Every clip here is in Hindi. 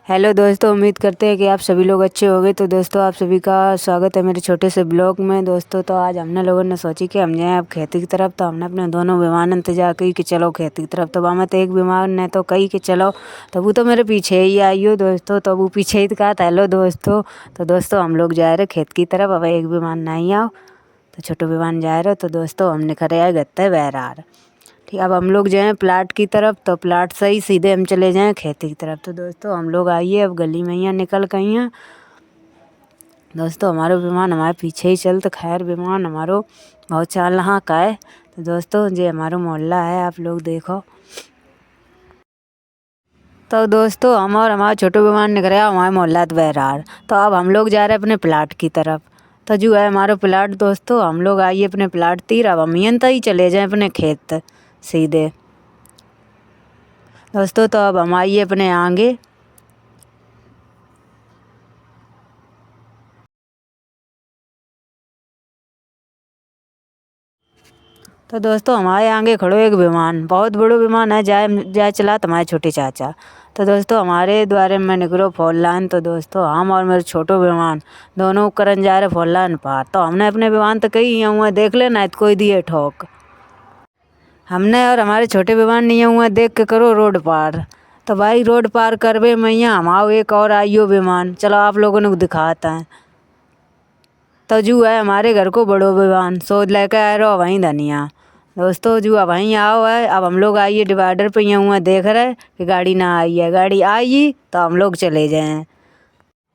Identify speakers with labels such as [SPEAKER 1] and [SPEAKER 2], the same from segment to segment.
[SPEAKER 1] हेलो दोस्तों, उम्मीद करते हैं कि आप सभी लोग अच्छे होंगे। तो दोस्तों, आप सभी का स्वागत है मेरे छोटे से ब्लॉग में। दोस्तों, तो आज हमने लोगों ने सोची कि हम जाएं अब खेती की तरफ। तो हमने अपने दोनों विमान इंतजार की कि चलो खेती की तरफ। तो वहाँ तो एक विमान ने तो कही कि चलो, तो वो तो मेरे पीछे ही आई हो दोस्तों। तो वो पीछे ही कहा था हेलो दोस्तों। तो दोस्तों, हम लोग जा रहे खेत की तरफ। अब एक विमान नहीं आओ तो छोटो विमान जा रहे। तो दोस्तों, हमने खड़े आए गत्ते बहरार। ठीक, अब हम लोग जाएँ प्लाट की तरफ। तो प्लाट से ही सीधे हम चले जाएँ खेती की तरफ। तो दोस्तों, हम लोग आइए अब गली में यहाँ निकल गई हैं। दोस्तों, हमारा विमान हमारे पीछे ही चल। तो खैर विमान हमारो बहुत चाल रहा का है। तो दोस्तों, ये हमारा मोहल्ला है, आप लोग देखो। तो दोस्तों, हम और हमारा छोटो विमान निकल गया हमारे मोहल्ला बहरार। तो अब हम लोग जा रहे हैं अपने प्लाट की तरफ। तो जो है हमारा प्लाट। दोस्तों, हम लोग आइए अपने प्लाट तीर। अब हम यहाँ ही चले जाएँ अपने खेत सीधे। दोस्तों, तो अब हम आइए अपने आगे। तो दोस्तों, हमारे आगे खड़ो एक विमान, बहुत बड़ो विमान है। जाए जाए चला तुम्हारे छोटे चाचा। तो दोस्तों, हमारे द्वारे में निकलो फोर लाइन। तो दोस्तों, हम और मेरे छोटो विमान दोनों करन जा रहे फोर लाइन पार। तो हमने अपने विमान तो कही यहाँ हुआ देख लेना तो कोई दिए ठोक। हमने और हमारे छोटे विमान नहीं हुआ देख के करो रोड पार। तो भाई रोड पार करवे में यहाँ हमाओ एक और आइयो विमान। चलो आप लोगों ने दिखाता है। तो जो है हमारे घर को बड़ो विमान सोच लेकर आ रहा वहीं धनिया। दोस्तों, जो अब वहीं आओ है। अब हम लोग आइए डिवाइडर पे यहाँ हुआ देख रहे कि गाड़ी ना आई है। गाड़ी आई तो हम लोग चले जाएँ।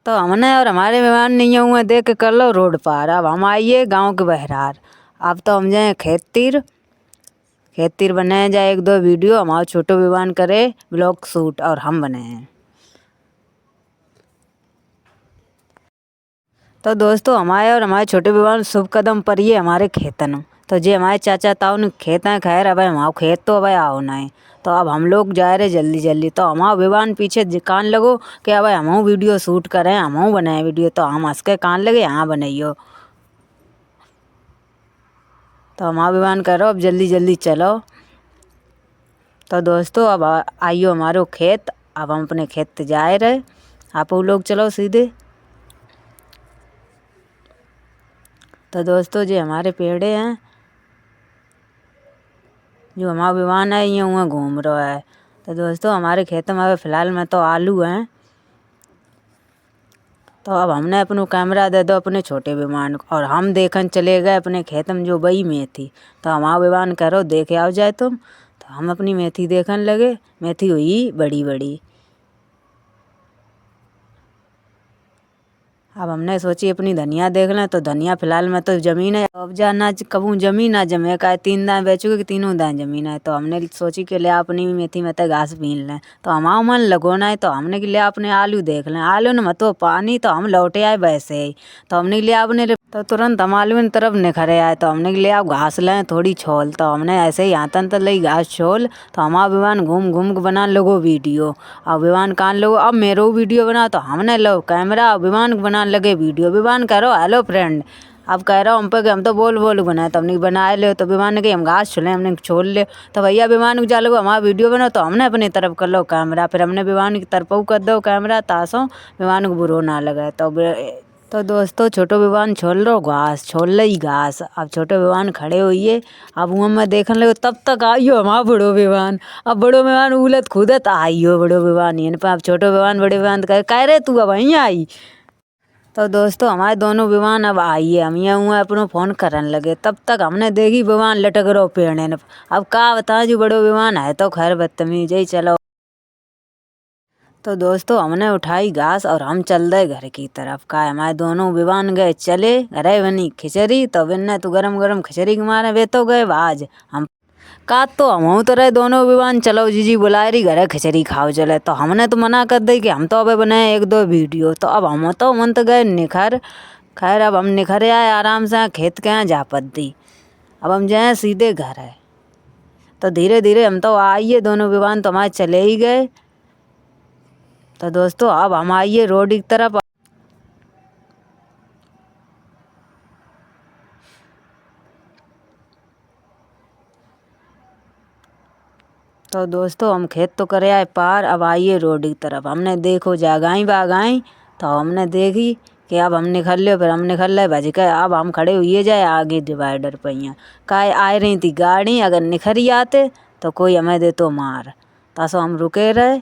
[SPEAKER 1] तो हमने और हमारे मेहमान नहीं हुआ देख के कर लो रोड पार। अब हम आइए गांव के बहरार। अब तो हम जाएँ खेत तीर। खेत तीर बनाए जाए एक दो वीडियो हमारा छोटो विमान करे ब्लॉग शूट और हम बने हैं। तो दोस्तों, हमारे और हमारे छोटे विमान शुभ कदम पर ये हमारे खेतन। तो जे हमारे चाचा ताऊ ने खेत हैं। खैर अब हमारा खेत तो अब आओ ना है। तो अब हम लोग जा रहे जल्दी जल्दी। तो हमारा विमान पीछे कान लगो कि अब हम वीडियो शूट करें, हम बनाए वीडियो। तो हम हंस के कान लगे यहाँ बनाइयो। तो हमारा विमान करो अब जल्दी जल्दी चलो। तो दोस्तों, अब आइयो हमारो खेत। अब हम अपने खेत जाए रहे। आप लोग चलो सीधे। तो दोस्तों, जो हमारे पेड़े हैं, जो हमारा विमान है ये वहाँ घूम रहा है। तो दोस्तों, हमारे खेत में फ़िलहाल में तो आलू हैं। तो अब हमने अपनो कैमरा दे दो अपने छोटे विमान को और हम देखन चले गए अपने खेत में जो बई मेथी। तो हमारा विमान करो देखे आओ जाए तुम। तो हम अपनी मेथी देखने लगे। मेथी हुई बड़ी बड़ी। अब हमने सोची अपनी धनिया देख लें। तो धनिया फ़िलहाल में तो ज़मीन है। अब जाना कबू ज़मीन ना जमे का तीन दाएँ बेचोगे कि तीनों दाएँ ज़मीन है। तो हमने सोची कि ले अपनी मेथी में तो घास बीन लें। तो हमारा मन लगो ना है। तो हमने कि ले अपने आलू देख लें। आलू ने मतो पानी तो हम लौटे आए वैसे ही। तो हमने लिया अपने तो तुरंत हम आलू की तरफ निखरे आए। तो हमने ले आप घास लें थोड़ी छोल। तो हमने ऐसे ही यहाँ तन लई घास छोल। तो हमारा विमान घूम घूम के बना लोगो वीडियो। अब विमान कान लोगो अब मेरो वीडियो बना। तो हमने लो कैमरा विमान बना लगे वीडियो। विमान करो हेलो फ्रेंड। अब कह रहा हूँ हम पे कि हम तो बोल बोल बनाए। तो हमने बनाए ले। तो विमान ने कही हम घास छोले हमने छोल ले। तो भैया विमान को जा लो हमारा वीडियो बनाओ। तो हमने अपनी तरफ कर लो कैमरा। फिर हमने विमान की तरफ कर दो कैमरा तासों विमान को बुरो ना लगे। तो दोस्तों, छोटो विमान छोल लो घास छोल ली घास। अब छोटे विमान खड़े होइए। अब वहाँ मैं देखने लगे तब तक आइयो हमारा बड़ो विमान। अब बड़ो विमान उलत खुदत आइयो बड़ो विमान ये अब छोटो विमान बड़े विमान कह रहे तू अब वहीं आई। तो दोस्तों, हमारे दोनों विमान अब आइए। हम यहाँ हुआ अपनो फ़ोन करन लगे। तब तक हमने देखी विमान लटक रहो पेड़े ने। अब का बताएं जो बड़ो विमान है तो खैर बदतमीज ही चलो। तो दोस्तों, हमने उठाई घास और हम चल दे घर की तरफ। का हमारे दोनों विमान गए चले घरे बनी खिचड़ी। तो बिन्ने तो गरम गरम खिचड़ी के मारे वे तो गए आज हम का। तो हम तो रहे दोनों विमान चलो जीजी बुलाए रही घरे खिचड़ी खाओ चले। तो हमने तो मना कर दी कि हम तो अब बनाए एक दो वीडियो। तो अब हम तो मन तो गए निखर। खैर अब हम निखरे आए आराम से खेत के यहाँ जापत दी। अब हम जाए सीधे घर है। तो धीरे धीरे हम तो आइए दोनों विमान तो हमारे चले ही गए। तो दोस्तों, अब हम आइए रोड की तरफ। तो दोस्तों हम खेत तो करे आए पार, अब आइए रोड की तरफ। हमने देखो जागाई बागाई तो हमने देखी कि अब हम निकल लो, फिर हम निकल रहे भज के। अब हम खड़े हुए जाए आगे डिवाइडर पर यहाँ काय आ रही थी गाड़ी, अगर निखरी आते तो कोई हमें दे तो मार। तासो हम रुके रहे।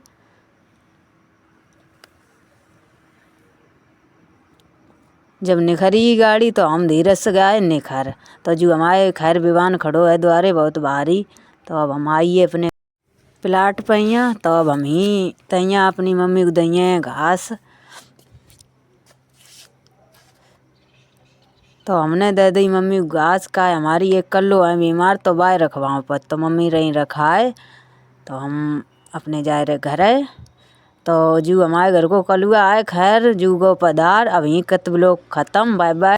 [SPEAKER 1] जब निखरी गाड़ी तो हम धीरे से गए निखर, तो जो हमारे खैर विवान खड़ो है द्वारे बहुत भारी। तो अब हम आइए अपने प्लाट पैया, तो अब हम ही तैया अपनी मम्मी को दइए घास। तो हमने दे दी मम्मी को घास का। हमारी एक कल्लो है बीमार, तो बाय रखवाओ पर, तो मम्मी रही रखाए। तो हम अपने जाए रहे घर। तो जू हमारे घर को कलुआ आए खैर जू गो पधार। अब यहीं कत ब्लॉग ख़त्म। Bye bye.